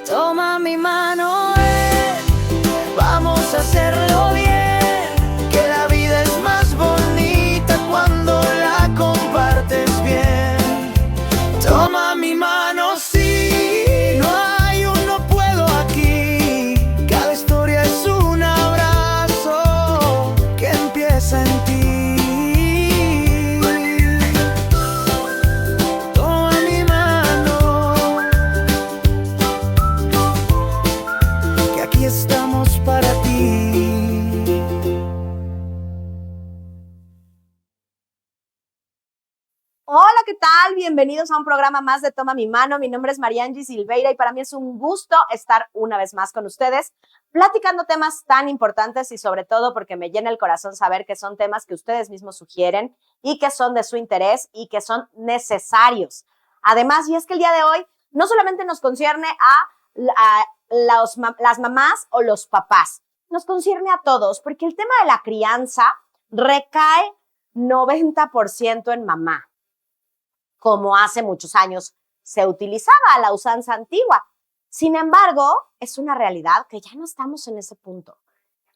Toma mi mano, vamos a hacerlo bien, que la vida es más bonita cuando la compartes bien. Toma mi mano, sí, no hay un no puedo aquí. Cada historia es un abrazo que empieza en ti. Toma mi mano, que aquí estamos para ti. Hola, ¿qué tal? Bienvenidos a un programa más de Toma mi Mano. Mi nombre es Mariangi Silveira y para mí es un gusto estar una vez más con ustedes, platicando temas tan importantes y sobre todo porque me llena el corazón saber que son temas que ustedes mismos sugieren y que son de su interés y que son necesarios. Además, y es que el día de hoy no solamente nos concierne a las mamás o los papás, nos concierne a todos, porque el tema de la crianza recae 90% en mamá, como hace muchos años se utilizaba la usanza antigua. Sin embargo, es una realidad que ya no estamos en ese punto.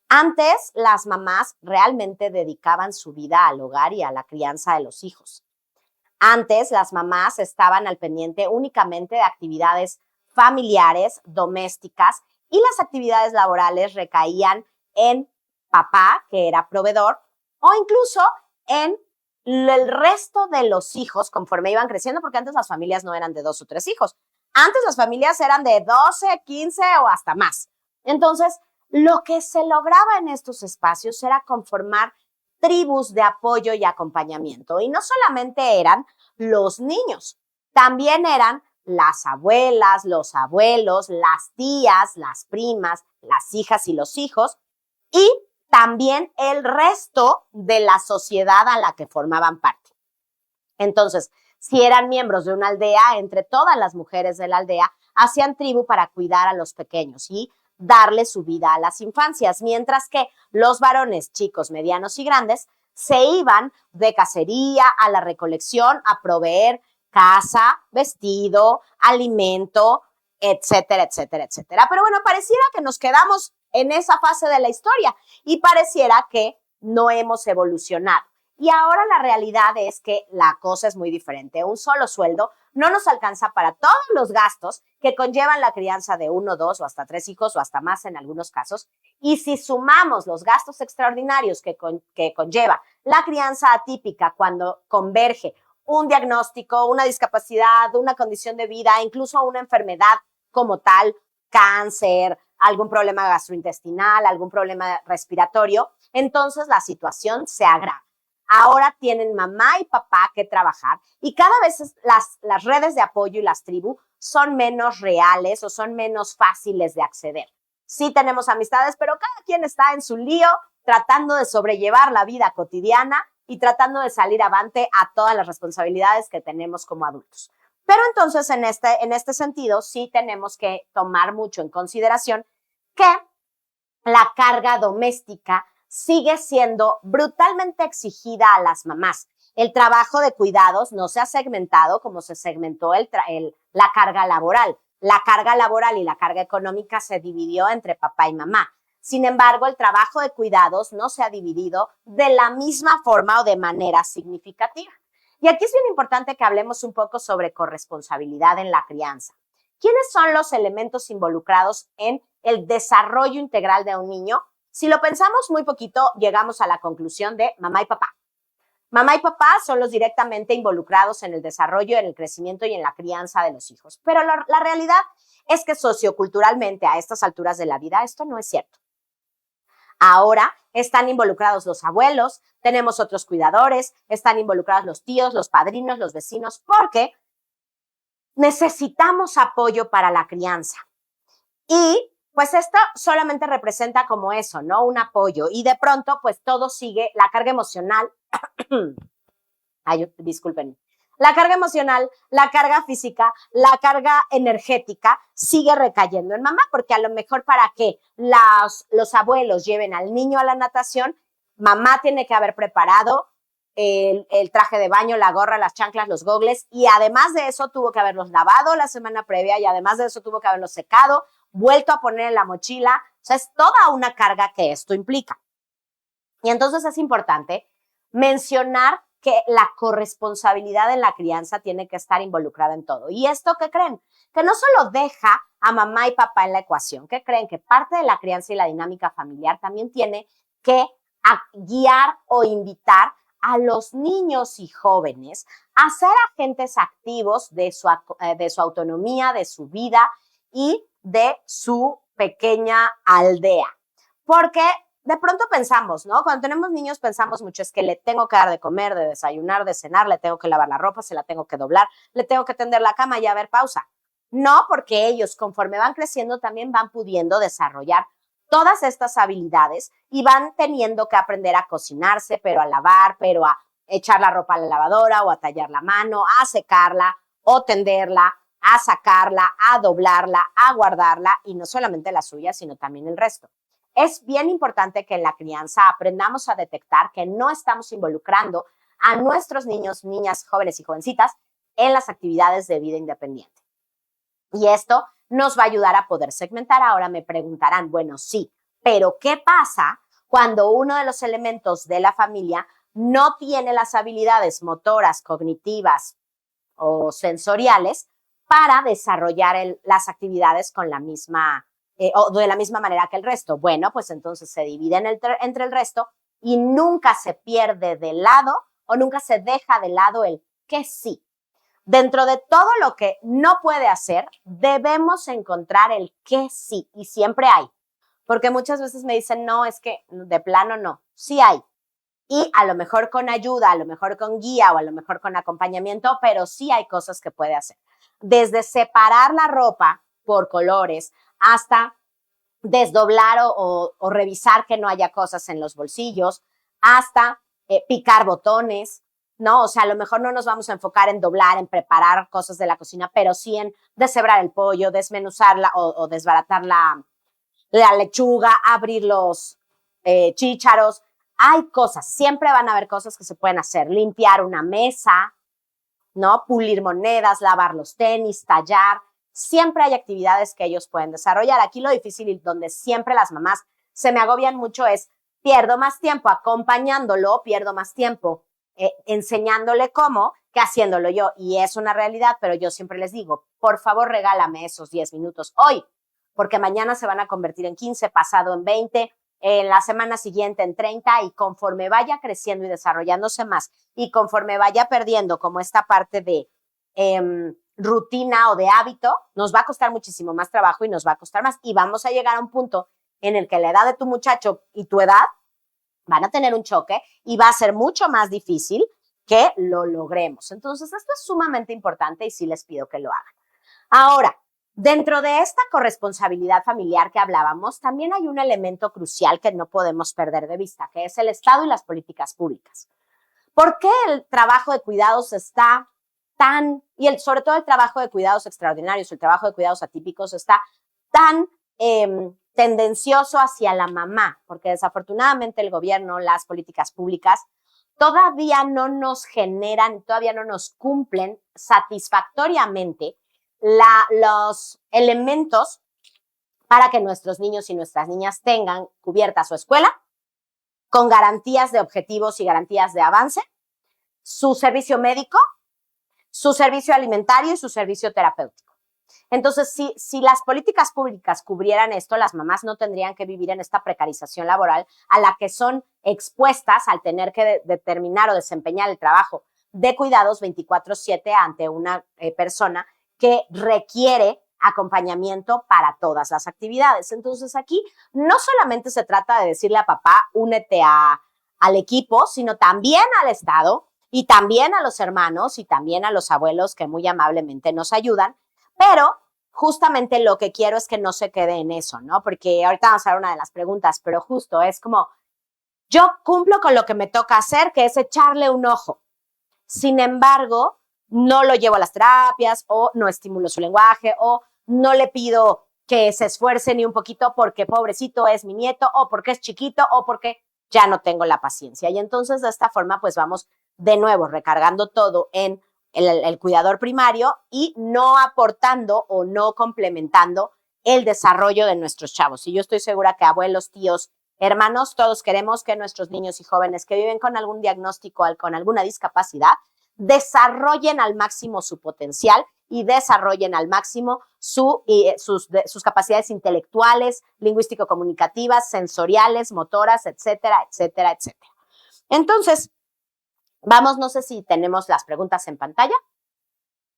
Antes, las mamás realmente dedicaban su vida al hogar y a la crianza de los hijos. Antes, las mamás estaban al pendiente únicamente de actividades familiares, domésticas, y las actividades laborales recaían en papá, que era proveedor, o incluso en el resto de los hijos conforme iban creciendo, porque antes las familias no eran de 2 o 3 hijos. Antes las familias eran de 12, 15 o hasta más. Entonces, lo que se lograba en estos espacios era conformar tribus de apoyo y acompañamiento. Y no solamente eran los niños, también eran las abuelas, los abuelos, las tías, las primas, las hijas y los hijos, y también el resto de la sociedad a la que formaban parte. Entonces, si eran miembros de una aldea, entre todas las mujeres de la aldea hacían tribu para cuidar a los pequeños y darle su vida a las infancias, mientras que los varones chicos, medianos y grandes se iban de cacería a la recolección a proveer casa, vestido, alimento, etcétera, etcétera, etcétera. Pero bueno, pareciera que nos quedamos en esa fase de la historia y pareciera que no hemos evolucionado. Y ahora la realidad es que la cosa es muy diferente. Un solo sueldo no nos alcanza para todos los gastos que conllevan la crianza de 1, 2 o hasta 3 hijos o hasta más en algunos casos. Y si sumamos los gastos extraordinarios que conlleva la crianza atípica cuando converge un diagnóstico, una discapacidad, una condición de vida, incluso una enfermedad como tal, cáncer, algún problema gastrointestinal, algún problema respiratorio, entonces la situación se agrava. Ahora tienen mamá y papá que trabajar y cada vez las redes de apoyo y las tribus son menos reales o son menos fáciles de acceder. Sí tenemos amistades, pero cada quien está en su lío tratando de sobrellevar la vida cotidiana y tratando de salir avante a todas las responsabilidades que tenemos como adultos. Pero entonces en este sentido sí tenemos que tomar mucho en consideración que la carga doméstica sigue siendo brutalmente exigida a las mamás. El trabajo de cuidados no se ha segmentado como se segmentó la carga laboral. La carga laboral y la carga económica se dividió entre papá y mamá. Sin embargo, el trabajo de cuidados no se ha dividido de la misma forma o de manera significativa. Y aquí es bien importante que hablemos un poco sobre corresponsabilidad en la crianza. ¿Quiénes son los elementos involucrados en el desarrollo integral de un niño? Si lo pensamos muy poquito, llegamos a la conclusión de mamá y papá. Mamá y papá son los directamente involucrados en el desarrollo, en el crecimiento y en la crianza de los hijos. Pero la realidad es que socioculturalmente a estas alturas de la vida esto no es cierto. Ahora están involucrados los abuelos, tenemos otros cuidadores, están involucrados los tíos, los padrinos, los vecinos, porque necesitamos apoyo para la crianza. Y pues esto solamente representa como eso, ¿no? Un apoyo. Y de pronto, pues todo sigue, la carga emocional, ay, disculpen, la carga emocional, la carga física, la carga energética sigue recayendo en mamá, porque a lo mejor para que los abuelos lleven al niño a la natación, mamá tiene que haber preparado el traje de baño, la gorra, las chanclas, los gogles, y además de eso tuvo que haberlos lavado la semana previa, y además de eso tuvo que haberlos secado, vuelto a poner en la mochila. O sea, es toda una carga que esto implica. Y entonces es importante mencionar que la corresponsabilidad en la crianza tiene que estar involucrada en todo. ¿Y esto qué creen? Que no solo deja a mamá y papá en la ecuación, ¿qué creen? Que parte de la crianza y la dinámica familiar también tiene que guiar o invitar a los niños y jóvenes a ser agentes activos de su autonomía, de su vida y de su pequeña aldea. Porque de pronto pensamos, ¿no? Cuando tenemos niños pensamos mucho, es que le tengo que dar de comer, de desayunar, de cenar, le tengo que lavar la ropa, se la tengo que doblar, le tengo que tender la cama y a ver, pausa. No, porque ellos conforme van creciendo también van pudiendo desarrollar todas estas habilidades y van teniendo que aprender a cocinarse, pero a lavar, pero a echar la ropa a la lavadora o a tallar la mano, a secarla o tenderla, a sacarla, a doblarla, a guardarla y no solamente la suya, sino también el resto. Es bien importante que en la crianza aprendamos a detectar que no estamos involucrando a nuestros niños, niñas, jóvenes y jovencitas en las actividades de vida independiente. Y esto nos va a ayudar a poder segmentar. Ahora me preguntarán, bueno, sí, pero ¿qué pasa cuando uno de los elementos de la familia no tiene las habilidades motoras, cognitivas o sensoriales para desarrollar las actividades con la misma o de la misma manera que el resto? Bueno, pues entonces se divide entre el resto y nunca se pierde de lado o nunca se deja de lado el que sí. Dentro de todo lo que no puede hacer, debemos encontrar el que sí, y siempre hay. Porque muchas veces me dicen, no, es que de plano no. Sí hay. Y a lo mejor con ayuda, a lo mejor con guía o a lo mejor con acompañamiento, pero sí hay cosas que puede hacer. Desde separar la ropa por colores hasta desdoblar o revisar que no haya cosas en los bolsillos, hasta picar botones, ¿no? O sea, a lo mejor no nos vamos a enfocar en doblar, en preparar cosas de la cocina, pero sí en deshebrar el pollo, desmenuzarla o desbaratar la lechuga, abrir los chícharos. Hay cosas, siempre van a haber cosas que se pueden hacer. Limpiar una mesa, ¿no? Pulir monedas, lavar los tenis, tallar. Siempre hay actividades que ellos pueden desarrollar. Aquí lo difícil y donde siempre las mamás se me agobian mucho es, pierdo más tiempo acompañándolo, pierdo más tiempo enseñándole cómo que haciéndolo yo. Y es una realidad, pero yo siempre les digo, por favor regálame esos 10 minutos hoy, porque mañana se van a convertir en 15, pasado en 20, en la semana siguiente en 30, y conforme vaya creciendo y desarrollándose más y conforme vaya perdiendo como esta parte de rutina o de hábito, nos va a costar muchísimo más trabajo y nos va a costar más, y vamos a llegar a un punto en el que la edad de tu muchacho y tu edad van a tener un choque y va a ser mucho más difícil que lo logremos. Entonces, esto es sumamente importante y sí les pido que lo hagan. Ahora, dentro de esta corresponsabilidad familiar que hablábamos, también hay un elemento crucial que no podemos perder de vista, que es el Estado y las políticas públicas. ¿Por qué el trabajo de cuidados está sobre todo el trabajo de cuidados extraordinarios, el trabajo de cuidados atípicos está tan tendencioso hacia la mamá? Porque desafortunadamente el gobierno, las políticas públicas, todavía no nos generan, todavía no nos cumplen satisfactoriamente los elementos para que nuestros niños y nuestras niñas tengan cubierta su escuela, con garantías de objetivos y garantías de avance, su servicio médico, su servicio alimentario y su servicio terapéutico. Entonces, si las políticas públicas cubrieran esto, las mamás no tendrían que vivir en esta precarización laboral a la que son expuestas al tener que determinar o desempeñar el trabajo de cuidados 24/7 ante una persona que requiere acompañamiento para todas las actividades. Entonces, aquí no solamente se trata de decirle a papá, únete al equipo, sino también al Estado y también a los hermanos y también a los abuelos que muy amablemente nos ayudan. Pero justamente lo que quiero es que no se quede en eso, ¿no? Porque ahorita vamos a ver una de las preguntas, pero justo es como, yo cumplo con lo que me toca hacer, que es echarle un ojo. Sin embargo, no lo llevo a las terapias o no estimulo su lenguaje o no le pido que se esfuerce ni un poquito porque pobrecito es mi nieto o porque es chiquito o porque ya no tengo la paciencia. Y entonces de esta forma pues vamos de nuevo, recargando todo en el cuidador primario y no aportando o no complementando el desarrollo de nuestros chavos. Y yo estoy segura que abuelos, tíos, hermanos, todos queremos que nuestros niños y jóvenes que viven con algún diagnóstico, con alguna discapacidad, desarrollen al máximo su potencial y desarrollen al máximo sus capacidades intelectuales, lingüístico-comunicativas, sensoriales, motoras, etcétera, etcétera, etcétera. Entonces, vamos, no sé si tenemos las preguntas en pantalla.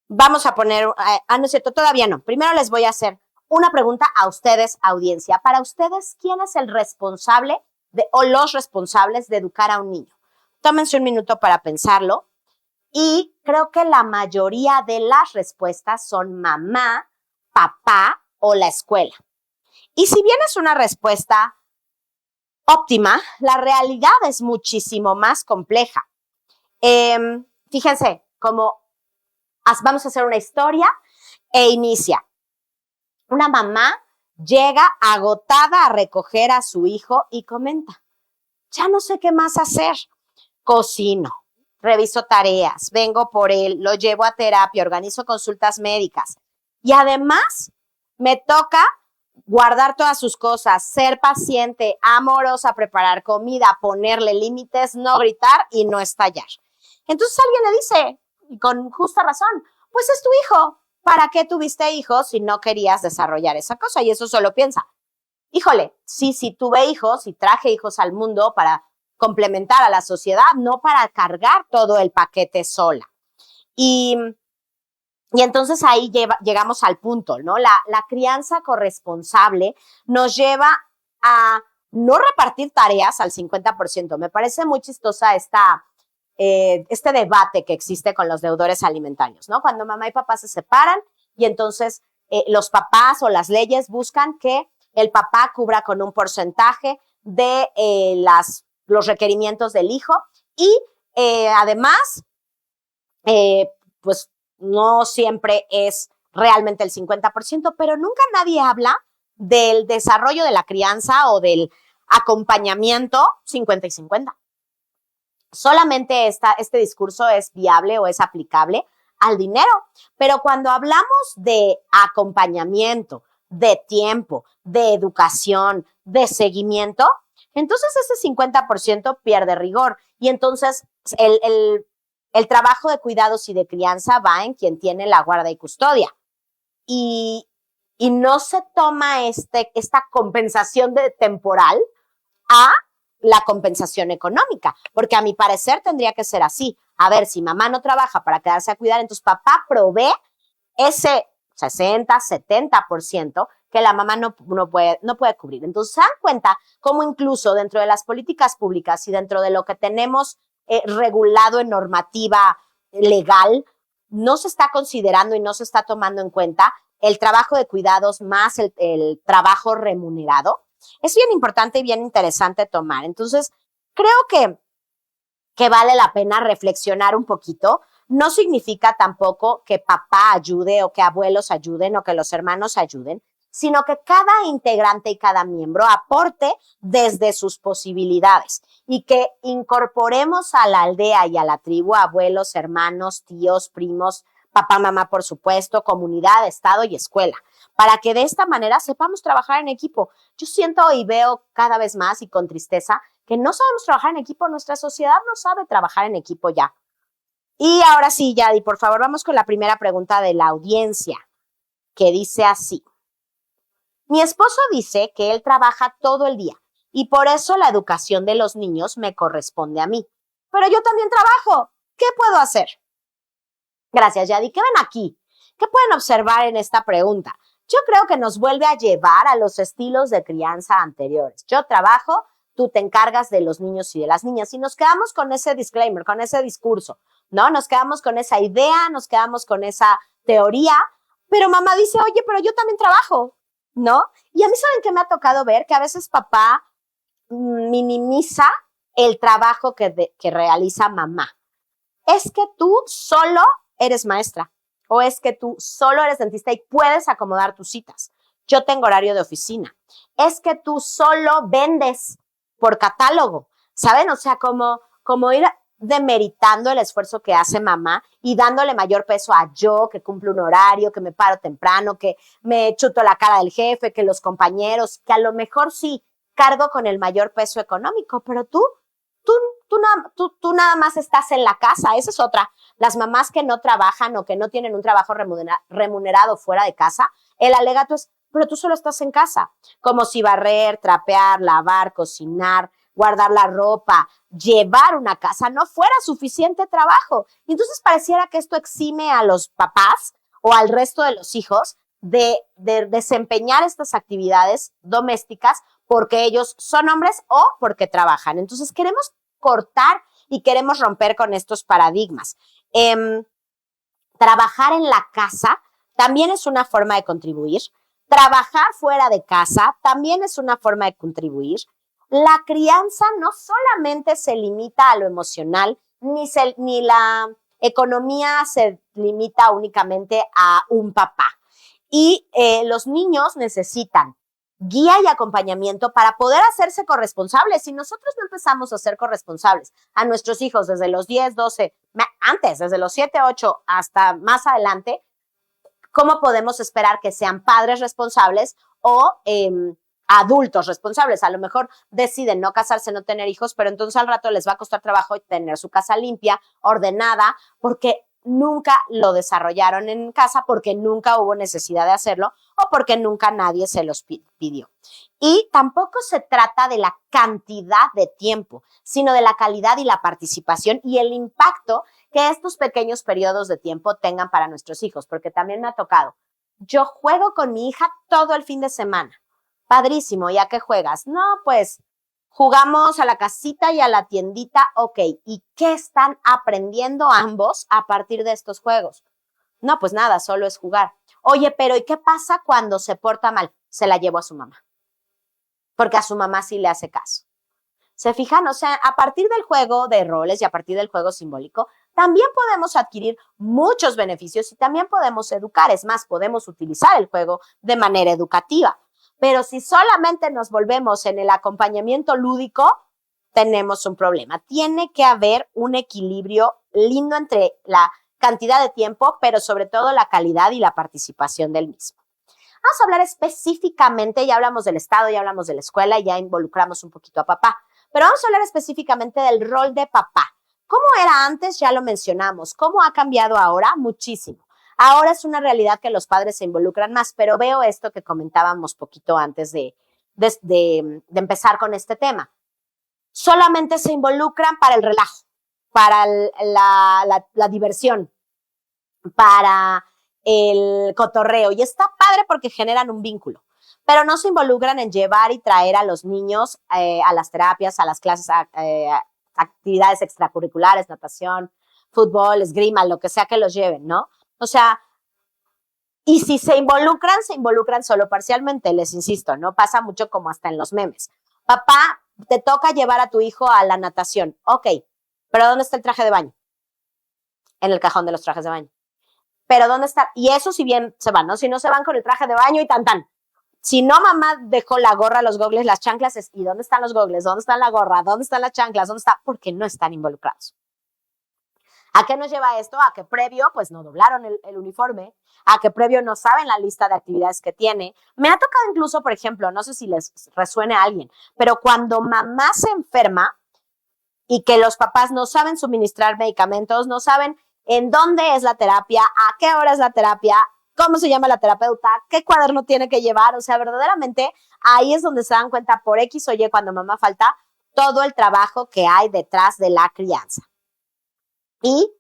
Vamos a poner, no es cierto, todavía no. Primero les voy a hacer una pregunta a ustedes, audiencia. Para ustedes, ¿quién es el responsable o los responsables de educar a un niño? Tómense un minuto para pensarlo. Y creo que la mayoría de las respuestas son mamá, papá o la escuela. Y si bien es una respuesta óptima, la realidad es muchísimo más compleja. Fíjense, vamos a hacer una historia e inicia. Una mamá llega agotada a recoger a su hijo y comenta, ya no sé qué más hacer. Cocino, reviso tareas, vengo por él, lo llevo a terapia, organizo consultas médicas. Y además me toca guardar todas sus cosas, ser paciente, amorosa, preparar comida, ponerle límites, no gritar y no estallar. Entonces alguien le dice, y con justa razón, pues es tu hijo. ¿Para qué tuviste hijos si no querías desarrollar esa cosa? Y eso solo piensa, híjole, sí tuve hijos y traje hijos al mundo para complementar a la sociedad, no para cargar todo el paquete sola. Y entonces ahí llegamos al punto, ¿no? La crianza corresponsable nos lleva a no repartir tareas al 50%. Me parece muy chistosa este debate que existe con los deudores alimentarios, ¿no? Cuando mamá y papá se separan y entonces los papás o las leyes buscan que el papá cubra con un porcentaje de los requerimientos del hijo y además, pues no siempre es realmente el 50%, pero nunca nadie habla del desarrollo de la crianza o del acompañamiento 50 y 50. Solamente este discurso es viable o es aplicable al dinero, pero cuando hablamos de acompañamiento, de tiempo, de educación, de seguimiento, entonces ese 50% pierde rigor y entonces el trabajo de cuidados y de crianza va en quien tiene la guarda y custodia y no se toma esta compensación temporal a la compensación económica, porque a mi parecer tendría que ser así. A ver, si mamá no trabaja para quedarse a cuidar, entonces papá provee ese 60, 70% que la mamá no puede cubrir. Entonces se dan cuenta cómo incluso dentro de las políticas públicas y dentro de lo que tenemos regulado en normativa legal, no se está considerando y no se está tomando en cuenta el trabajo de cuidados más el trabajo remunerado. Es bien importante y bien interesante tomar. Entonces, creo que vale la pena reflexionar un poquito. No significa tampoco que papá ayude o que abuelos ayuden o que los hermanos ayuden, sino que cada integrante y cada miembro aporte desde sus posibilidades y que incorporemos a la aldea y a la tribu abuelos, hermanos, tíos, primos, papá, mamá, por supuesto, comunidad, estado y escuela, para que de esta manera sepamos trabajar en equipo. Yo siento y veo cada vez más y con tristeza que no sabemos trabajar en equipo, nuestra sociedad no sabe trabajar en equipo ya. Y ahora sí, Yadi, por favor, vamos con la primera pregunta de la audiencia, que dice así. Mi esposo dice que él trabaja todo el día y por eso la educación de los niños me corresponde a mí. Pero yo también trabajo. ¿Qué puedo hacer? Gracias, Yadi. ¿Qué ven aquí? ¿Qué pueden observar en esta pregunta? Yo creo que nos vuelve a llevar a los estilos de crianza anteriores. Yo trabajo, tú te encargas de los niños y de las niñas. Y nos quedamos con ese disclaimer, con ese discurso, ¿no? Nos quedamos con esa idea, nos quedamos con esa teoría, pero mamá dice, oye, pero yo también trabajo, ¿no? Y a mí, ¿saben qué me ha tocado ver? Que a veces papá minimiza el trabajo que realiza mamá. Es que tú solo eres maestra o es que tú solo eres dentista y puedes acomodar tus citas. Yo tengo horario de oficina. Es que tú solo vendes por catálogo, ¿saben? O sea, como ir demeritando el esfuerzo que hace mamá y dándole mayor peso a yo, que cumple un horario, que me paro temprano, que me chuto la cara del jefe, que los compañeros, que a lo mejor sí cargo con el mayor peso económico, pero tú nada más estás en la casa. Esa es otra. Las mamás que no trabajan o que no tienen un trabajo remunerado fuera de casa, el alegato es, pero tú solo estás en casa. Como si barrer, trapear, lavar, cocinar, guardar la ropa, llevar una casa no fuera suficiente trabajo. Y entonces pareciera que esto exime a los papás o al resto de los hijos de desempeñar estas actividades domésticas porque ellos son hombres o porque trabajan. Entonces queremos cortar y queremos romper con estos paradigmas. Trabajar en la casa también es una forma de contribuir. Trabajar fuera de casa también es una forma de contribuir. La crianza no solamente se limita a lo emocional, ni la economía se limita únicamente a un papá. Y los niños necesitan guía y acompañamiento para poder hacerse corresponsables. Si nosotros no empezamos a ser corresponsables a nuestros hijos desde los 10, 12, antes, desde los 7, 8 hasta más adelante, ¿cómo podemos esperar que sean padres responsables o adultos responsables? A lo mejor deciden no casarse, no tener hijos, pero entonces al rato les va a costar trabajo tener su casa limpia, ordenada, porque nunca lo desarrollaron en casa, porque nunca hubo necesidad de hacerlo o porque nunca nadie se los pidió. Y tampoco se trata de la cantidad de tiempo, sino de la calidad y la participación y el impacto que estos pequeños periodos de tiempo tengan para nuestros hijos, porque también me ha tocado. Yo juego con mi hija todo el fin de semana. Padrísimo, ¿y a qué juegas? No, pues jugamos a la casita y a la tiendita, ok. ¿Y qué están aprendiendo ambos a partir de estos juegos? No, pues nada, solo es jugar. Oye, pero ¿y qué pasa cuando se porta mal? Se la llevo a su mamá, porque a su mamá sí le hace caso. ¿Se fijan? O sea, a partir del juego de roles y a partir del juego simbólico, también podemos adquirir muchos beneficios y también podemos educar. Es más, podemos utilizar el juego de manera educativa. Pero si solamente nos volvemos en el acompañamiento lúdico, tenemos un problema. Tiene que haber un equilibrio lindo entre la cantidad de tiempo, pero sobre todo la calidad y la participación del mismo. Vamos a hablar específicamente, ya hablamos del Estado, ya hablamos de la escuela, ya involucramos un poquito a papá, pero vamos a hablar específicamente del rol de papá. ¿Cómo era antes? Ya lo mencionamos. ¿Cómo ha cambiado ahora? Muchísimo. Ahora es una realidad que los padres se involucran más, pero veo esto que comentábamos poquito antes de empezar con este tema. Solamente se involucran para el relajo, para la diversión, para el cotorreo. Y está padre porque generan un vínculo, pero no se involucran en llevar y traer a los niños a las terapias, a las clases, actividades extracurriculares, natación, fútbol, esgrima, lo que sea que los lleven, ¿no? O sea, y si se involucran solo parcialmente, les insisto, ¿no? Pasa mucho como hasta en los memes. Papá, te toca llevar a tu hijo a la natación. Ok, pero ¿dónde está el traje de baño? En el cajón de los trajes de baño. Pero ¿dónde está? Y eso si bien se van, ¿no? Si no se van con el traje de baño y tan. Si no, mamá dejó la gorra, los gogles, las chanclas, ¿y dónde están los gogles? ¿Dónde está la gorra? ¿Dónde están las chanclas? ¿Dónde está? Porque no están involucrados. ¿A qué nos lleva esto? A que previo, pues no doblaron el uniforme, a que previo no saben la lista de actividades que tiene. Me ha tocado incluso, por ejemplo, no sé si les resuene a alguien, pero cuando mamá se enferma y que los papás no saben suministrar medicamentos, no saben en dónde es la terapia, a qué hora es la terapia, cómo se llama la terapeuta, qué cuaderno tiene que llevar. O sea, verdaderamente ahí es donde se dan cuenta por X o Y cuando mamá falta todo el trabajo que hay detrás de la crianza. Y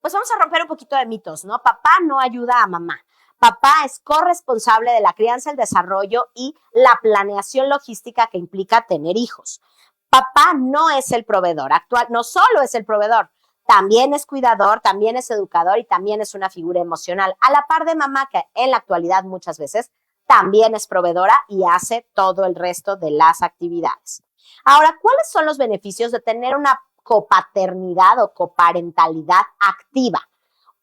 pues vamos a romper un poquito de mitos, ¿no? Papá no ayuda a mamá. Papá es corresponsable de la crianza, el desarrollo y la planeación logística que implica tener hijos. Papá no es el proveedor actual, no solo es el proveedor, también es cuidador, también es educador y también es una figura emocional, a la par de mamá, que en la actualidad muchas veces también es proveedora y hace todo el resto de las actividades. Ahora, ¿cuáles son los beneficios de tener una copaternidad o coparentalidad activa?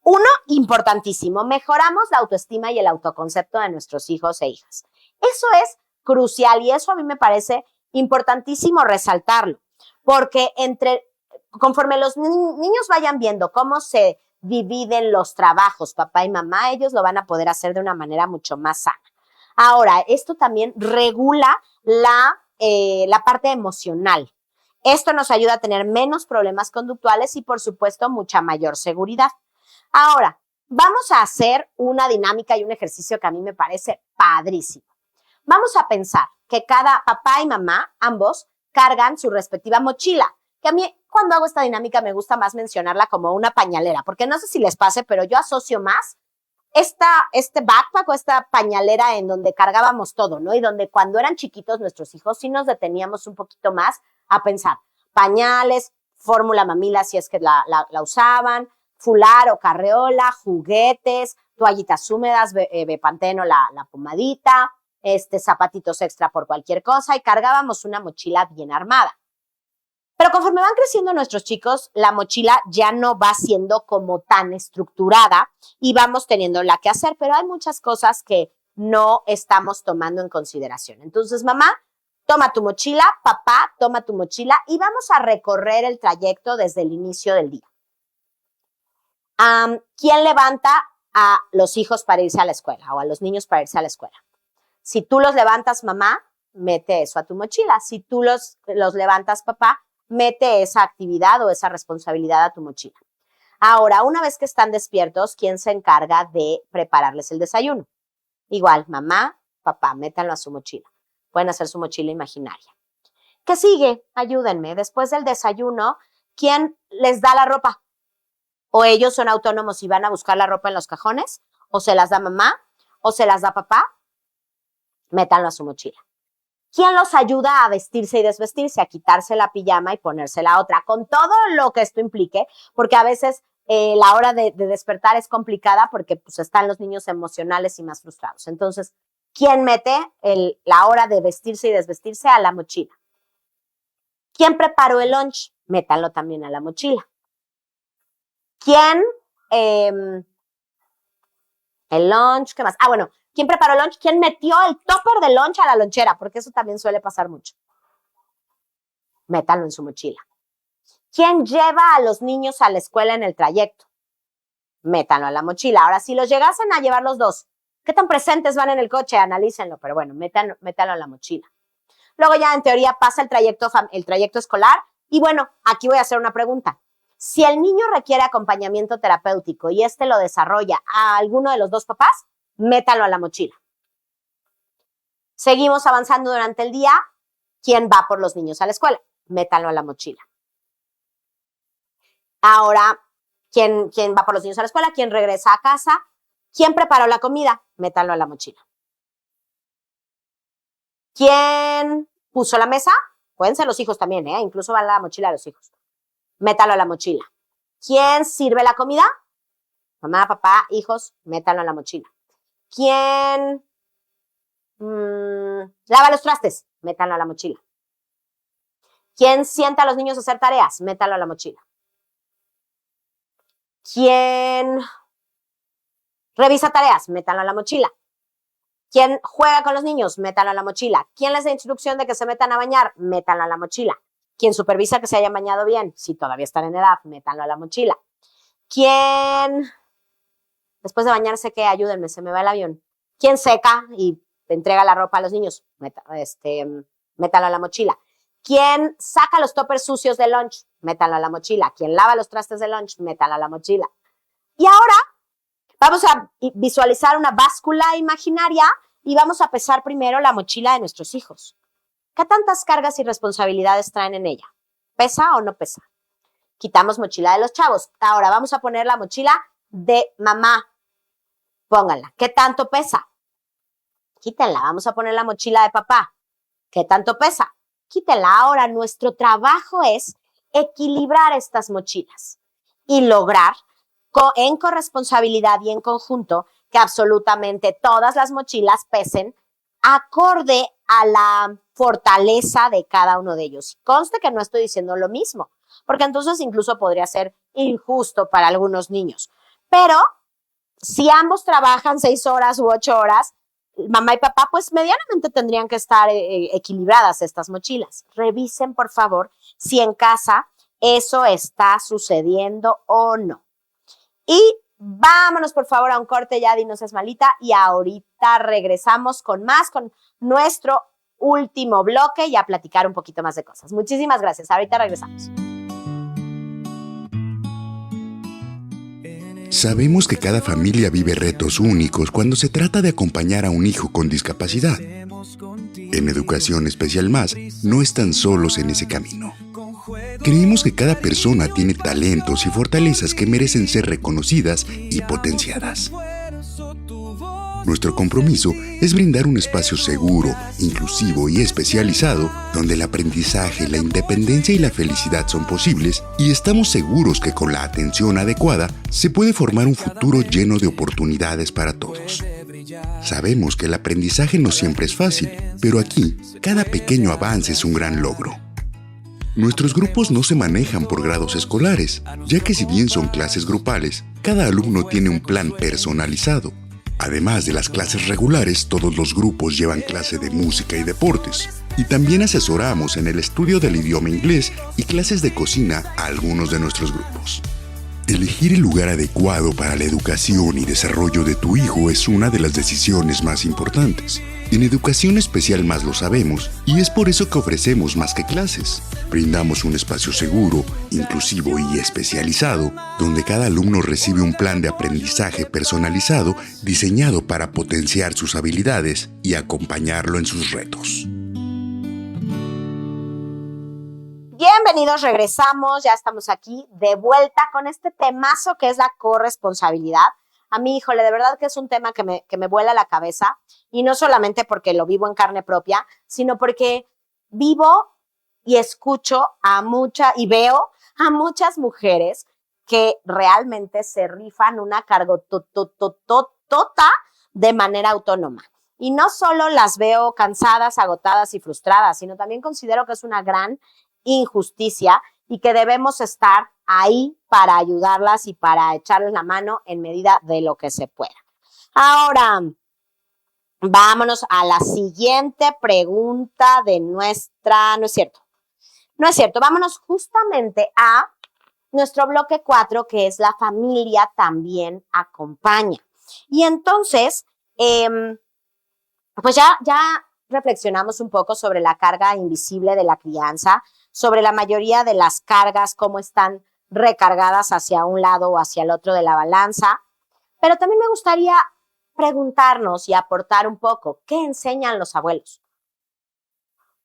Uno, importantísimo, mejoramos la autoestima y el autoconcepto de nuestros hijos e hijas. Eso es crucial y eso a mí me parece importantísimo resaltarlo, porque conforme los niños vayan viendo cómo se dividen los trabajos, papá y mamá, ellos lo van a poder hacer de una manera mucho más sana. Ahora, esto también regula la parte emocional. Esto nos ayuda a tener menos problemas conductuales y, por supuesto, mucha mayor seguridad. Ahora, vamos a hacer una dinámica y un ejercicio que a mí me parece padrísimo. Vamos a pensar que cada papá y mamá, ambos, cargan su respectiva mochila. Que a mí, cuando hago esta dinámica, me gusta más mencionarla como una pañalera, porque no sé si les pase, pero yo asocio más este backpack o esta pañalera en donde cargábamos todo, ¿no? Y donde cuando eran chiquitos nuestros hijos sí nos deteníamos un poquito más a pensar pañales, fórmula mamila si es que la usaban, fular o carreola, juguetes, toallitas húmedas, Bepanteno, la pomadita, zapatitos extra por cualquier cosa y cargábamos una mochila bien armada. Pero conforme van creciendo nuestros chicos, la mochila ya no va siendo como tan estructurada y vamos teniendo la que hacer, pero hay muchas cosas que no estamos tomando en consideración. Entonces, mamá, toma tu mochila, papá, toma tu mochila y vamos a recorrer el trayecto desde el inicio del día. ¿Quién levanta a los hijos para irse a la escuela o a los niños para irse a la escuela? Si tú los levantas, mamá, mete eso a tu mochila. Si tú los levantas, papá, mete esa actividad o esa responsabilidad a tu mochila. Ahora, una vez que están despiertos, ¿quién se encarga de prepararles el desayuno? Igual, mamá, papá, métanlo a su mochila. Pueden hacer su mochila imaginaria. ¿Qué sigue? Ayúdenme. Después del desayuno, ¿quién les da la ropa? ¿O ellos son autónomos y van a buscar la ropa en los cajones? ¿O se las da mamá? ¿O se las da papá? Métanlo a su mochila. ¿Quién los ayuda a vestirse y desvestirse, a quitarse la pijama y ponerse la otra? Con todo lo que esto implique, porque a veces la hora de despertar es complicada porque pues, están los niños emocionales y más frustrados. Entonces, ¿quién mete la hora de vestirse y desvestirse a la mochila? ¿Quién preparó el lunch? Métanlo también a la mochila. ¿Quién? El lunch, ¿qué más? Bueno, ¿quién preparó el lunch? ¿Quién metió el topper de lunch a la lonchera? Porque eso también suele pasar mucho. Métanlo en su mochila. ¿Quién lleva a los niños a la escuela en el trayecto? Métanlo a la mochila. Ahora, si los llegasen a llevar los dos, ¿qué tan presentes van en el coche? Analícenlo, pero bueno, métanlo a la mochila. Luego ya en teoría pasa el trayecto escolar y bueno, aquí voy a hacer una pregunta. Si el niño requiere acompañamiento terapéutico y lo desarrolla a alguno de los dos papás, métalo a la mochila. Seguimos avanzando durante el día. ¿Quién va por los niños a la escuela? Métalo a la mochila. Ahora, ¿quién va por los niños a la escuela? ¿Quién regresa a casa? ¿Quién preparó la comida? Métalo a la mochila. ¿Quién puso la mesa? Pueden ser los hijos también, incluso va a la mochila de los hijos. Métalo a la mochila. ¿Quién sirve la comida? Mamá, papá, hijos, métalo a la mochila. ¿Quién lava los trastes? Métalo a la mochila. ¿Quién sienta a los niños a hacer tareas? Métalo a la mochila. ¿Quién revisa tareas? Métalo a la mochila. ¿Quién juega con los niños? Métalo a la mochila. ¿Quién les da instrucción de que se metan a bañar? Métalo a la mochila. ¿Quién supervisa que se hayan bañado bien? Si todavía están en edad, métanlo a la mochila. ¿Quién, después de bañarse, qué? Ayúdenme, se me va el avión. ¿Quién seca y entrega la ropa a los niños? Métalo a la mochila. ¿Quién saca los toppers sucios del lunch? Métalo a la mochila. ¿Quién lava los trastes del lunch? Métalo a la mochila. Y ahora vamos a visualizar una báscula imaginaria y vamos a pesar primero la mochila de nuestros hijos. ¿Qué tantas cargas y responsabilidades traen en ella? ¿Pesa o no pesa? Quitamos mochila de los chavos. Ahora vamos a poner la mochila de mamá. Pónganla. ¿Qué tanto pesa? Quítenla. Vamos a poner la mochila de papá. ¿Qué tanto pesa? Quítenla. Ahora nuestro trabajo es equilibrar estas mochilas y lograr en corresponsabilidad y en conjunto que absolutamente todas las mochilas pesen acorde a la fortaleza de cada uno de ellos. Conste que no estoy diciendo lo mismo, porque entonces incluso podría ser injusto para algunos niños. Pero si ambos trabajan 6 horas u 8 horas, mamá y papá, pues medianamente tendrían que estar equilibradas estas mochilas. Revisen, por favor, si en casa ¿eso está sucediendo o no? Y vámonos por favor a un corte ya, Di No Seas Malita, y ahorita regresamos con más, con nuestro último bloque y a platicar un poquito más de cosas. Muchísimas gracias, ahorita regresamos. Sabemos que cada familia vive retos únicos cuando se trata de acompañar a un hijo con discapacidad. En Educación Especial Más, no están solos en ese camino. Creemos que cada persona tiene talentos y fortalezas que merecen ser reconocidas y potenciadas. Nuestro compromiso es brindar un espacio seguro, inclusivo y especializado donde el aprendizaje, la independencia y la felicidad son posibles, y estamos seguros que con la atención adecuada se puede formar un futuro lleno de oportunidades para todos. Sabemos que el aprendizaje no siempre es fácil, pero aquí cada pequeño avance es un gran logro. Nuestros grupos no se manejan por grados escolares, ya que si bien son clases grupales, cada alumno tiene un plan personalizado. Además de las clases regulares, todos los grupos llevan clase de música y deportes. Y también asesoramos en el estudio del idioma inglés y clases de cocina a algunos de nuestros grupos. Elegir el lugar adecuado para la educación y desarrollo de tu hijo es una de las decisiones más importantes. En Educación Especial Más lo sabemos, y es por eso que ofrecemos más que clases. Brindamos un espacio seguro, inclusivo y especializado, donde cada alumno recibe un plan de aprendizaje personalizado diseñado para potenciar sus habilidades y acompañarlo en sus retos. Bienvenidos, regresamos, ya estamos aquí de vuelta con este temazo que es la corresponsabilidad. A mí, híjole, de verdad que es un tema que me vuela la cabeza, y no solamente porque lo vivo en carne propia, sino porque vivo y escucho y veo a muchas mujeres que realmente se rifan una cargotototota de manera autónoma. Y no solo las veo cansadas, agotadas y frustradas, sino también considero que es una gran injusticia y que debemos estar ahí para ayudarlas y para echarles la mano en medida de lo que se pueda. Ahora, vámonos a la siguiente pregunta de nuestra... No es cierto. Vámonos justamente a nuestro bloque 4, que es la familia también acompaña. Y entonces, pues ya reflexionamos un poco sobre la carga invisible de la crianza, sobre la mayoría de las cargas, cómo están recargadas hacia un lado o hacia el otro de la balanza. Pero también me gustaría preguntarnos y aportar un poco, ¿qué enseñan los abuelos?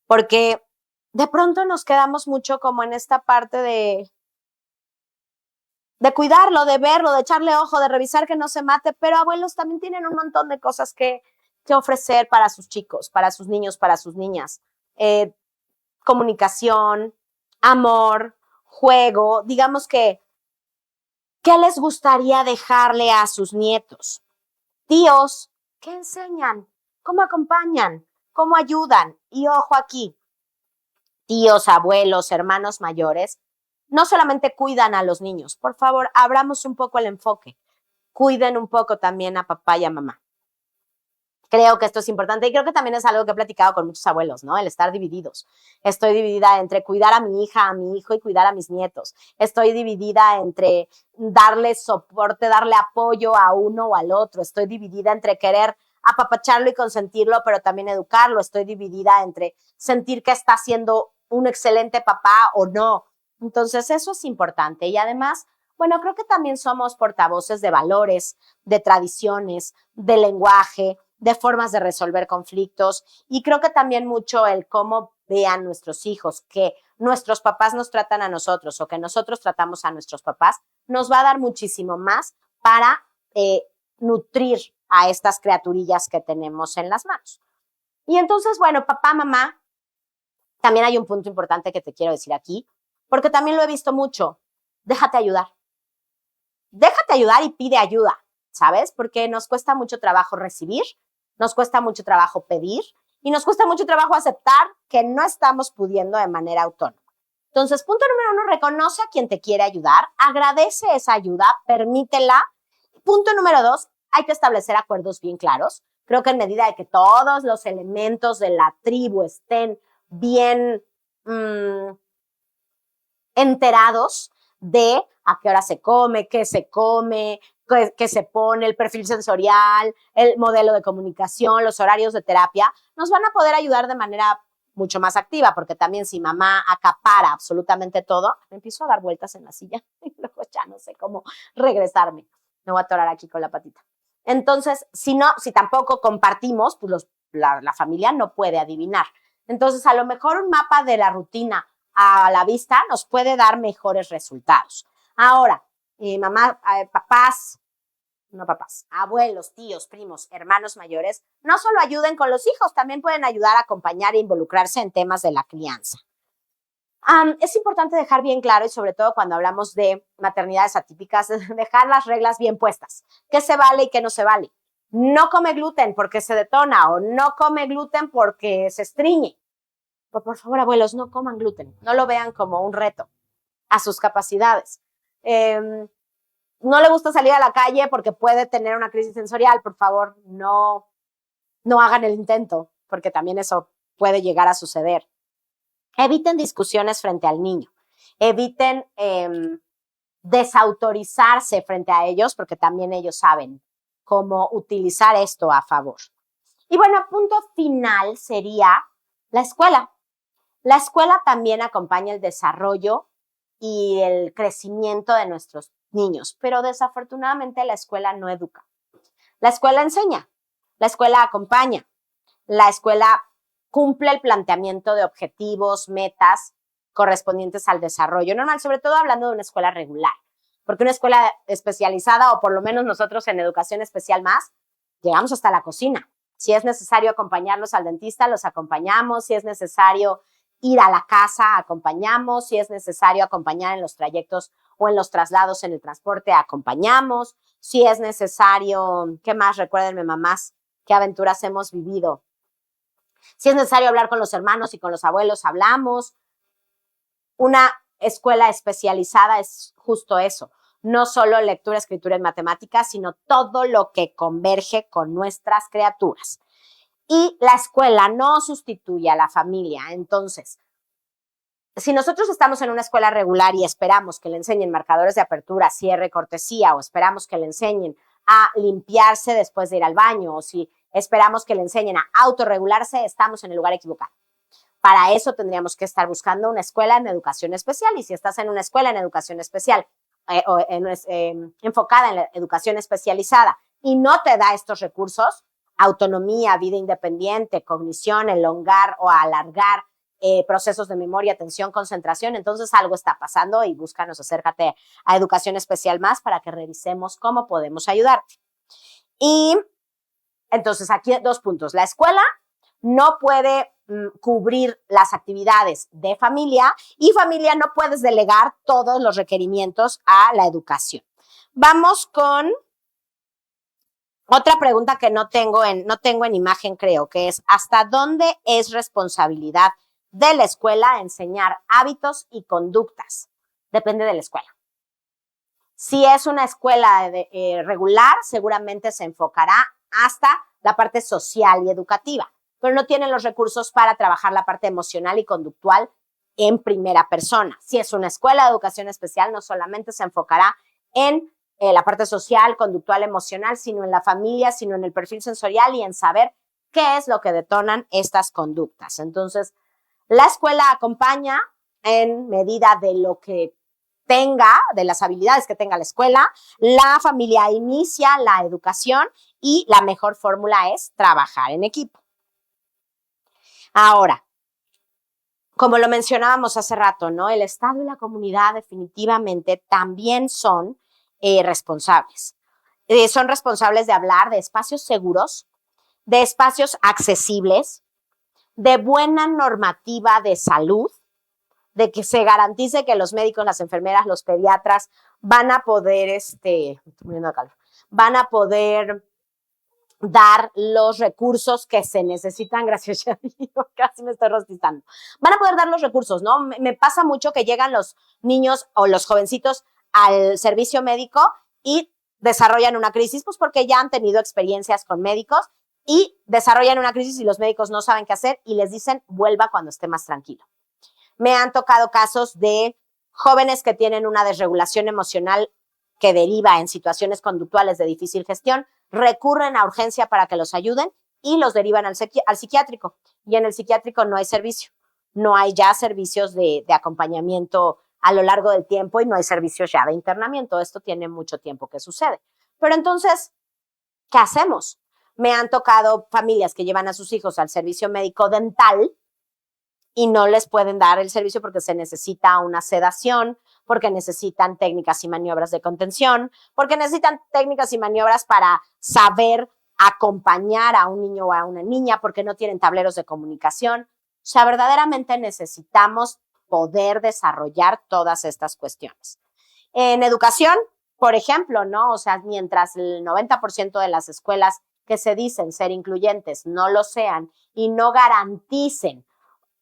Porque de pronto nos quedamos mucho como en esta parte de cuidarlo, de verlo, de echarle ojo, de revisar que no se mate, pero abuelos también tienen un montón de cosas que ofrecer para sus chicos, para sus niños, para sus niñas. Comunicación, amor, juego, digamos que, ¿qué les gustaría dejarle a sus nietos? Tíos, ¿qué enseñan? ¿Cómo acompañan? ¿Cómo ayudan? Y ojo aquí, tíos, abuelos, hermanos mayores, no solamente cuidan a los niños, por favor, abramos un poco el enfoque, cuiden un poco también a papá y a mamá. Creo que esto es importante y creo que también es algo que he platicado con muchos abuelos, ¿no? El estar divididos. Estoy dividida entre cuidar a mi hija, a mi hijo y cuidar a mis nietos. Estoy dividida entre darle soporte, darle apoyo a uno o al otro. Estoy dividida entre querer apapacharlo y consentirlo, pero también educarlo. Estoy dividida entre sentir que está siendo un excelente papá o no. Entonces, eso es importante. Y además, bueno, creo que también somos portavoces de valores, de tradiciones, de lenguaje, de formas de resolver conflictos, y creo que también mucho el cómo vean nuestros hijos, que nuestros papás nos tratan a nosotros o que nosotros tratamos a nuestros papás, nos va a dar muchísimo más para nutrir a estas criaturillas que tenemos en las manos. Y entonces, bueno, papá, mamá, también hay un punto importante que te quiero decir aquí, porque también lo he visto mucho. Déjate ayudar. Déjate ayudar y pide ayuda, ¿sabes? Porque nos cuesta mucho trabajo recibir, nos cuesta mucho trabajo pedir y nos cuesta mucho trabajo aceptar que no estamos pudiendo de manera autónoma. Entonces, punto número 1, reconoce a quien te quiere ayudar, agradece esa ayuda, permítela. Punto número 2, hay que establecer acuerdos bien claros. Creo que en medida de que todos los elementos de la tribu estén bien enterados de a qué hora se come, qué se pone, el perfil sensorial, el modelo de comunicación, los horarios de terapia, nos van a poder ayudar de manera mucho más activa, porque también si mamá acapara absolutamente todo, me empiezo a dar vueltas en la silla y luego ya no sé cómo regresarme. Me voy a atorar aquí con la patita. Entonces, si tampoco compartimos, pues la familia no puede adivinar. Entonces, a lo mejor un mapa de la rutina a la vista nos puede dar mejores resultados. Ahora, abuelos, tíos, primos, hermanos mayores, no solo ayuden con los hijos, también pueden ayudar a acompañar e involucrarse en temas de la crianza. Es importante dejar bien claro, y sobre todo cuando hablamos de maternidades atípicas, dejar las reglas bien puestas. ¿Qué se vale y qué no se vale? No come gluten porque se detona, o no come gluten porque se estriñe. Pero por favor, abuelos, no coman gluten. No lo vean como un reto a sus capacidades. No le gusta salir a la calle porque puede tener una crisis sensorial. Por favor, no hagan el intento, porque también eso puede llegar a suceder. Eviten discusiones frente al niño. Eviten desautorizarse frente a ellos, porque también ellos saben cómo utilizar esto a favor. Y bueno, punto final sería la escuela. La escuela también acompaña el desarrollo y el crecimiento de nuestros niños, pero desafortunadamente la escuela no educa. La escuela enseña, la escuela acompaña, la escuela cumple el planteamiento de objetivos, metas correspondientes al desarrollo normal, sobre todo hablando de una escuela regular, porque una escuela especializada, o por lo menos nosotros en educación especial más, llegamos hasta la cocina. Si es necesario acompañarlos al dentista, los acompañamos. Si es necesario ir a la casa, acompañamos. Si es necesario acompañar en los trayectos o en los traslados en el transporte, acompañamos. Si es necesario, ¿qué más? Recuérdenme, mamás, qué aventuras hemos vivido. Si es necesario hablar con los hermanos y con los abuelos, hablamos. Una escuela especializada es justo eso. No solo lectura, escritura y matemáticas, sino todo lo que converge con nuestras criaturas. Y la escuela no sustituye a la familia. Entonces, si nosotros estamos en una escuela regular y esperamos que le enseñen marcadores de apertura, cierre, cortesía, o esperamos que le enseñen a limpiarse después de ir al baño, o si esperamos que le enseñen a autorregularse, estamos en el lugar equivocado. Para eso tendríamos que estar buscando una escuela en educación especial. Y si estás en una escuela en educación especial, enfocada en la educación especializada, y no te da estos recursos, autonomía, vida independiente, cognición, elongar o alargar procesos de memoria, atención, concentración, entonces algo está pasando, y búscanos, acércate a Educación Especial Más para que revisemos cómo podemos ayudarte. Y entonces aquí 2 puntos. La escuela no puede cubrir las actividades de familia, y familia no puedes delegar todos los requerimientos a la educación. Vamos con otra pregunta que no tengo en imagen, creo, que es: ¿hasta dónde es responsabilidad de la escuela enseñar hábitos y conductas? Depende de la escuela. Si es una escuela regular, seguramente se enfocará hasta la parte social y educativa, pero no tienen los recursos para trabajar la parte emocional y conductual en primera persona. Si es una escuela de educación especial, no solamente se enfocará en la parte social, conductual, emocional, sino en la familia, sino en el perfil sensorial y en saber qué es lo que detonan estas conductas. Entonces, la escuela acompaña en medida de lo que tenga, de las habilidades que tenga la escuela. La familia inicia la educación, y la mejor fórmula es trabajar en equipo. Ahora, como lo mencionábamos hace rato, ¿no? El Estado y la comunidad definitivamente también son responsables. Son responsables de hablar de espacios seguros, de espacios accesibles, de buena normativa de salud, de que se garantice que los médicos, las enfermeras, los pediatras van a poder, van a poder dar los recursos que se necesitan. Gracias, Yadio, casi me estoy rostizando. Van a poder dar los recursos, ¿no? Me pasa mucho que llegan los niños o los jovencitos al servicio médico y desarrollan una crisis, pues porque ya han tenido experiencias con médicos, y desarrollan una crisis y los médicos no saben qué hacer y les dicen: vuelva cuando esté más tranquilo. Me han tocado casos de jóvenes que tienen una desregulación emocional que deriva en situaciones conductuales de difícil gestión, recurren a urgencia para que los ayuden y los derivan al psiquiátrico. Y en el psiquiátrico no hay servicio. No hay ya servicios de acompañamiento a lo largo del tiempo y no hay servicios ya de internamiento. Esto tiene mucho tiempo que sucede. Pero entonces, ¿qué hacemos? Me han tocado familias que llevan a sus hijos al servicio médico dental y no les pueden dar el servicio porque se necesita una sedación, porque necesitan técnicas y maniobras de contención, porque necesitan técnicas y maniobras para saber acompañar a un niño o a una niña, porque no tienen tableros de comunicación. O sea, verdaderamente necesitamos poder desarrollar todas estas cuestiones. En educación, por ejemplo, ¿no? O sea, mientras el 90% de las escuelas que se dicen ser incluyentes no lo sean y no garanticen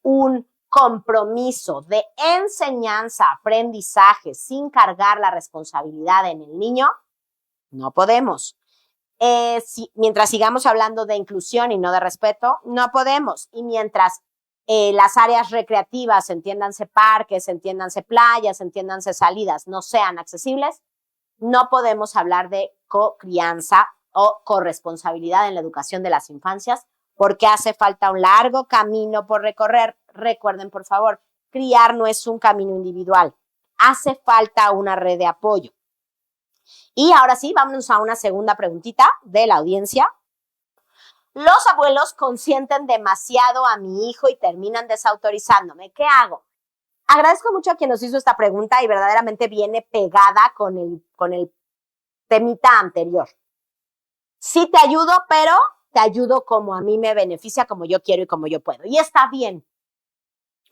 un compromiso de enseñanza, aprendizaje, sin cargar la responsabilidad en el niño, no podemos. Mientras sigamos hablando de inclusión y no de respeto, no podemos. Y mientras las áreas recreativas, entiéndanse parques, entiéndanse playas, entiéndanse salidas, no sean accesibles, no podemos hablar de cocrianza o corresponsabilidad en la educación de las infancias, porque hace falta un largo camino por recorrer. Recuerden, por favor, criar no es un camino individual. Hace falta una red de apoyo. Y ahora sí, vámonos a una segunda preguntita de la audiencia. Los abuelos consienten demasiado a mi hijo y terminan desautorizándome. ¿Qué hago? Agradezco mucho a quien nos hizo esta pregunta y verdaderamente viene pegada con el temita anterior. Sí te ayudo, pero te ayudo como a mí me beneficia, como yo quiero y como yo puedo. Y está bien.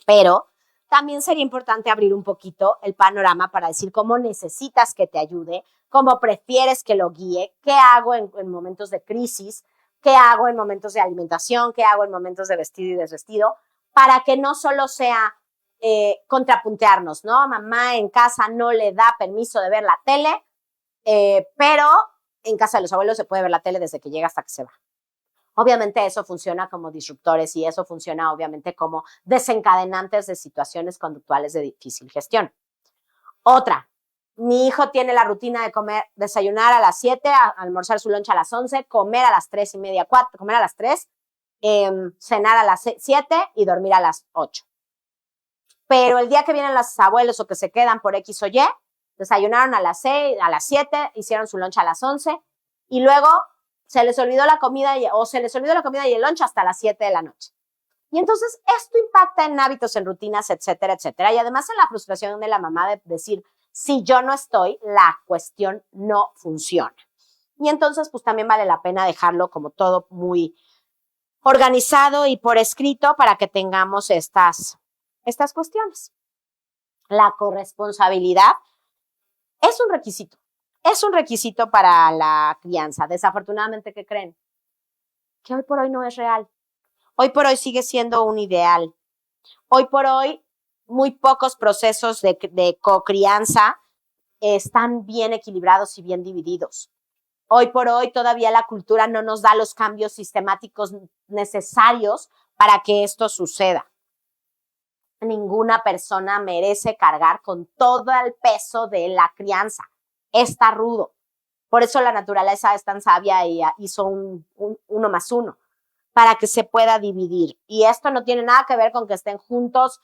Pero también sería importante abrir un poquito el panorama para decir cómo necesitas que te ayude, cómo prefieres que lo guíe, qué hago en momentos de crisis, qué hago en momentos de alimentación, qué hago en momentos de vestido y desvestido, para que no solo sea contrapuntearnos, ¿no? Mamá en casa no le da permiso de ver la tele, pero en casa de los abuelos se puede ver la tele desde que llega hasta que se va. Obviamente eso funciona como disruptores y eso funciona obviamente como desencadenantes de situaciones conductuales de difícil gestión. Otra, mi hijo tiene la rutina de desayunar a las 7, almorzar su lunch a las 11, comer a las 3:30, 4, comer a las 3, cenar a las 7 y dormir a las 8. Pero el día que vienen los abuelos o que se quedan por X o Y, desayunaron a las 6, a las 7, hicieron su lunch a las 11 y luego se les olvidó la comida y el lunch hasta las 7 de la noche. Y entonces esto impacta en hábitos, en rutinas, etcétera, etcétera. Y además en la frustración de la mamá de decir, si yo no estoy, la cuestión no funciona. Y entonces pues también vale la pena dejarlo como todo muy organizado y por escrito para que tengamos estas cuestiones. La corresponsabilidad es un requisito. Es un requisito para la crianza. Desafortunadamente, ¿qué creen? Que hoy por hoy no es real. Hoy por hoy sigue siendo un ideal. Hoy por hoy, muy pocos procesos de cocrianza están bien equilibrados y bien divididos. Hoy por hoy, todavía la cultura no nos da los cambios sistemáticos necesarios para que esto suceda. Ninguna persona merece cargar con todo el peso de la crianza. Está rudo. Por eso la naturaleza es tan sabia y hizo un 1 más 1 para que se pueda dividir. Y esto no tiene nada que ver con que estén juntos,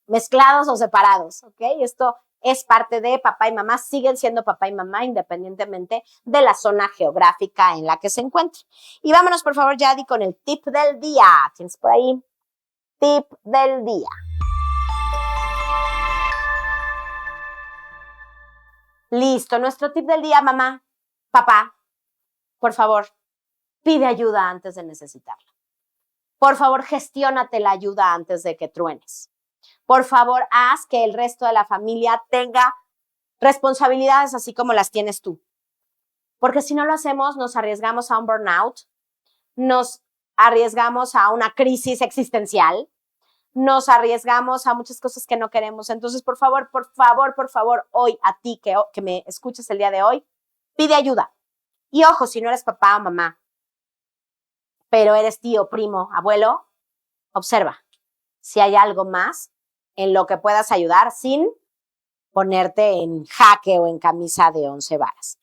mezclados o separados, ¿ok? Esto es parte de papá y mamá, siguen siendo papá y mamá independientemente de la zona geográfica en la que se encuentren. Y vámonos, por favor, Yadi, con el tip del día. ¿Tienes por ahí? Tip del día. Listo, nuestro tip del día, mamá, papá, por favor, pide ayuda antes de necesitarla. Por favor, gestiónate la ayuda antes de que truenes. Por favor, haz que el resto de la familia tenga responsabilidades así como las tienes tú. Porque si no lo hacemos, nos arriesgamos a un burnout, nos arriesgamos a una crisis existencial, nos arriesgamos a muchas cosas que no queremos. Entonces, por favor, hoy a ti que me escuches el día de hoy, pide ayuda. Y ojo, si no eres papá o mamá, pero eres tío, primo, abuelo, observa si hay algo más en lo que puedas ayudar sin ponerte en jaque o en camisa de 11 varas.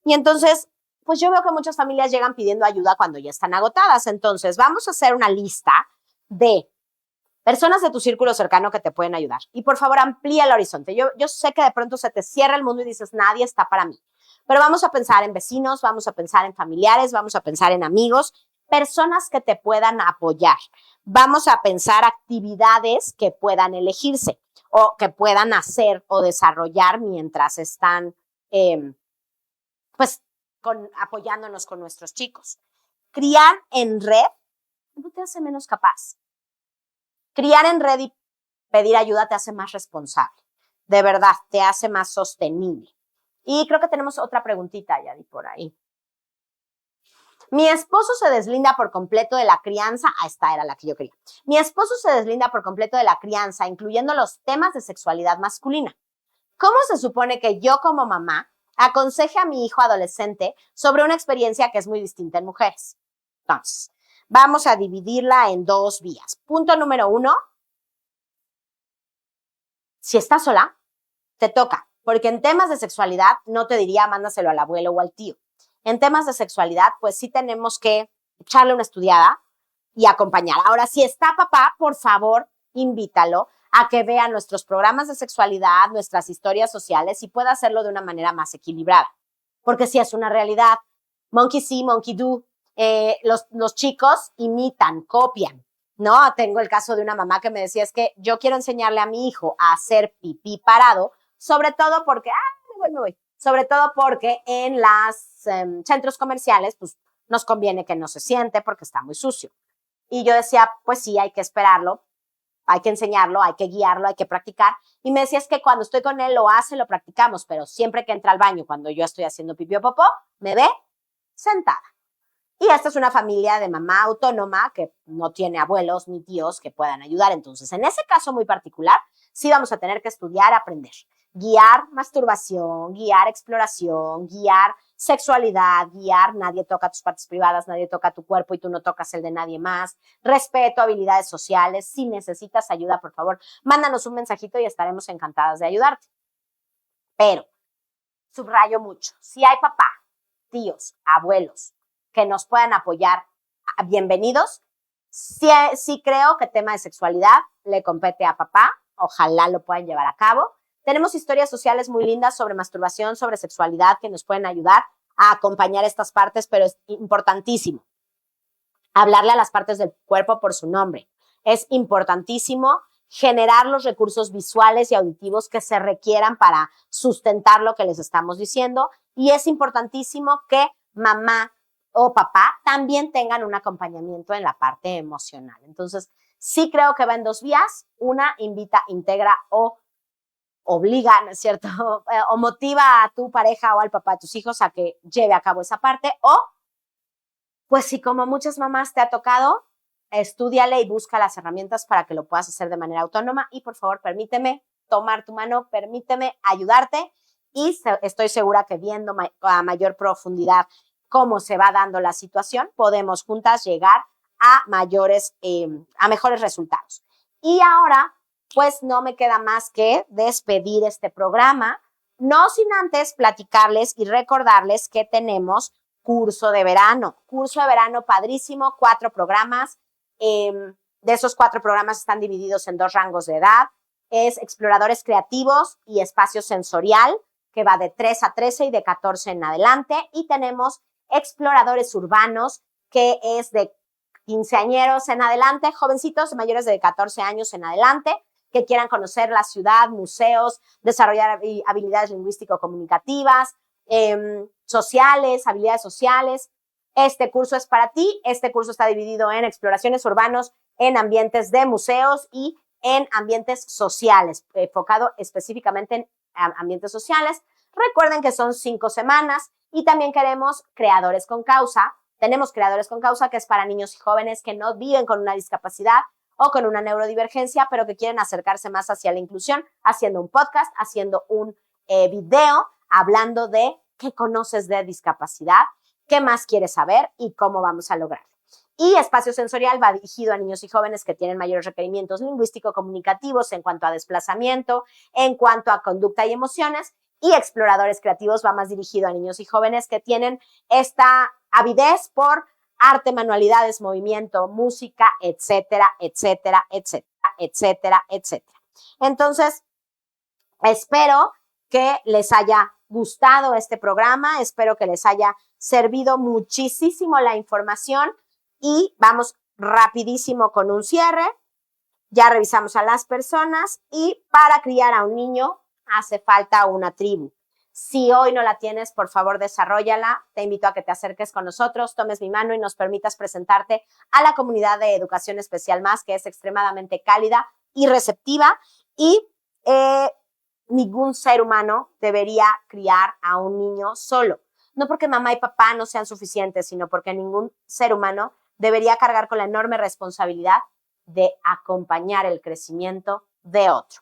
Y entonces, pues yo veo que muchas familias llegan pidiendo ayuda cuando ya están agotadas. Entonces, vamos a hacer una lista de personas de tu círculo cercano que te pueden ayudar. Y por favor, amplía el horizonte. Yo sé que de pronto se te cierra el mundo y dices, nadie está para mí. Pero vamos a pensar en vecinos, vamos a pensar en familiares, vamos a pensar en amigos, personas que te puedan apoyar. Vamos a pensar actividades que puedan elegirse o que puedan hacer o desarrollar mientras están, apoyándonos con nuestros chicos. Criar en red no te hace menos capaz. Criar en red y pedir ayuda te hace más responsable. De verdad, te hace más sostenible. Y creo que tenemos otra preguntita, Yadi, por ahí. Mi esposo se deslinda por completo de la crianza. Esta era la que yo quería. Mi esposo se deslinda por completo de la crianza, incluyendo los temas de sexualidad masculina. ¿Cómo se supone que yo como mamá aconseje a mi hijo adolescente sobre una experiencia que es muy distinta en mujeres? Entonces, vamos a dividirla en 2 vías. Punto número 1, si estás sola, te toca, porque en temas de sexualidad no te diría mándaselo al abuelo o al tío. En temas de sexualidad, pues sí tenemos que echarle una estudiada y acompañar. Ahora, si está papá, por favor, invítalo a que vea nuestros programas de sexualidad, nuestras historias sociales y pueda hacerlo de una manera más equilibrada. Porque sí es una realidad. Monkey see, monkey do. Los chicos imitan, copian, ¿no? Tengo el caso de una mamá que me decía, es que yo quiero enseñarle a mi hijo a hacer pipí parado, sobre todo porque, me voy. Sobre todo porque en los centros comerciales, pues nos conviene que no se siente porque está muy sucio. Y yo decía, pues sí, hay que esperarlo, hay que enseñarlo, hay que guiarlo, hay que practicar. Y me decía, es que cuando estoy con él lo hace, lo practicamos, pero siempre que entra al baño, cuando yo estoy haciendo pipí o popó, me ve sentada. Y esta es una familia de mamá autónoma que no tiene abuelos ni tíos que puedan ayudar. Entonces, en ese caso muy particular, sí vamos a tener que estudiar, aprender. Guiar masturbación, guiar exploración, guiar sexualidad, guiar nadie toca tus partes privadas, nadie toca tu cuerpo y tú no tocas el de nadie más. Respeto, habilidades sociales. Si necesitas ayuda, por favor, mándanos un mensajito y estaremos encantadas de ayudarte. Pero, subrayo mucho, si hay papá, tíos, abuelos, que nos puedan apoyar, bienvenidos. Sí creo que tema de sexualidad le compete a papá, ojalá lo puedan llevar a cabo. Tenemos historias sociales muy lindas sobre masturbación, sobre sexualidad que nos pueden ayudar a acompañar estas partes, pero es importantísimo hablarle a las partes del cuerpo por su nombre. Es importantísimo generar los recursos visuales y auditivos que se requieran para sustentar lo que les estamos diciendo y es importantísimo que mamá o papá también tengan un acompañamiento en la parte emocional. Entonces, sí creo que va en 2 vías. Una, invita, integra o obliga, ¿no es cierto? O motiva a tu pareja o al papá de tus hijos a que lleve a cabo esa parte. O, pues si como muchas mamás te ha tocado, estúdiale y busca las herramientas para que lo puedas hacer de manera autónoma. Y por favor, permíteme tomar tu mano, permíteme ayudarte. Y estoy segura que viendo a mayor profundidad cómo se va dando la situación, podemos juntas llegar a mejores resultados. Y ahora, pues no me queda más que despedir este programa, no sin antes platicarles y recordarles que tenemos curso de verano padrísimo, 4 programas, de esos 4 programas están divididos en 2 rangos de edad, es exploradores creativos y espacio sensorial, que va de 3 a 13 y de 14 en adelante, y tenemos exploradores urbanos, que es de quinceañeros en adelante, jovencitos mayores de 14 años en adelante, que quieran conocer la ciudad, museos, desarrollar habilidades lingüístico-comunicativas, sociales, habilidades sociales. Este curso es para ti. Este curso está dividido en exploraciones urbanos, en ambientes de museos y en ambientes sociales, enfocado específicamente en ambientes sociales. Recuerden que son 5 semanas y también queremos creadores con causa. Tenemos creadores con causa, que es para niños y jóvenes que no viven con una discapacidad o con una neurodivergencia, pero que quieren acercarse más hacia la inclusión, haciendo un podcast, haciendo un video, hablando de qué conoces de discapacidad, qué más quieres saber y cómo vamos a lograrlo. Y espacio sensorial va dirigido a niños y jóvenes que tienen mayores requerimientos lingüístico-comunicativos en cuanto a desplazamiento, en cuanto a conducta y emociones. Y exploradores creativos va más dirigido a niños y jóvenes que tienen esta avidez por arte, manualidades, movimiento, música, etcétera, etcétera, etcétera, etcétera, etcétera. Entonces, espero que les haya gustado este programa, espero que les haya servido muchísimo la información y vamos rapidísimo con un cierre. Ya revisamos a las personas y para criar a un niño hace falta una tribu. Si hoy no la tienes, por favor, desarróllala. Te invito a que te acerques con nosotros, tomes mi mano y nos permitas presentarte a la comunidad de Educación Especial Más, que es extremadamente cálida y receptiva. Y ningún ser humano debería criar a un niño solo. No porque mamá y papá no sean suficientes, sino porque ningún ser humano debería cargar con la enorme responsabilidad de acompañar el crecimiento de otro.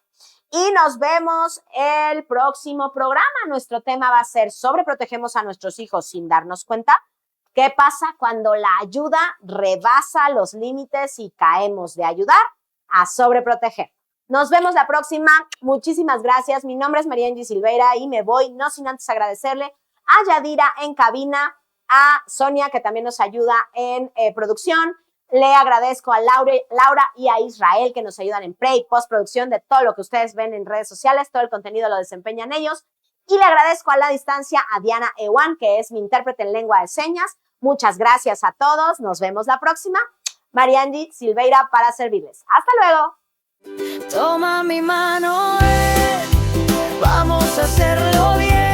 Y nos vemos el próximo programa. Nuestro tema va a ser sobreprotegemos a nuestros hijos sin darnos cuenta. ¿Qué pasa cuando la ayuda rebasa los límites y caemos de ayudar a sobreproteger? Nos vemos la próxima. Muchísimas gracias. Mi nombre es Mariangy Silveira y me voy, no sin antes agradecerle a Yadira en cabina, a Sonia, que también nos ayuda en producción. Le agradezco a Laura y a Israel, que nos ayudan en pre y postproducción de todo lo que ustedes ven en redes sociales. Todo el contenido lo desempeñan ellos. Y le agradezco a la distancia a Diana Ewan, que es mi intérprete en lengua de señas. Muchas gracias a todos. Nos vemos la próxima. Mariangy Silveira para servirles. ¡Hasta luego! Toma mi mano, vamos a hacerlo bien.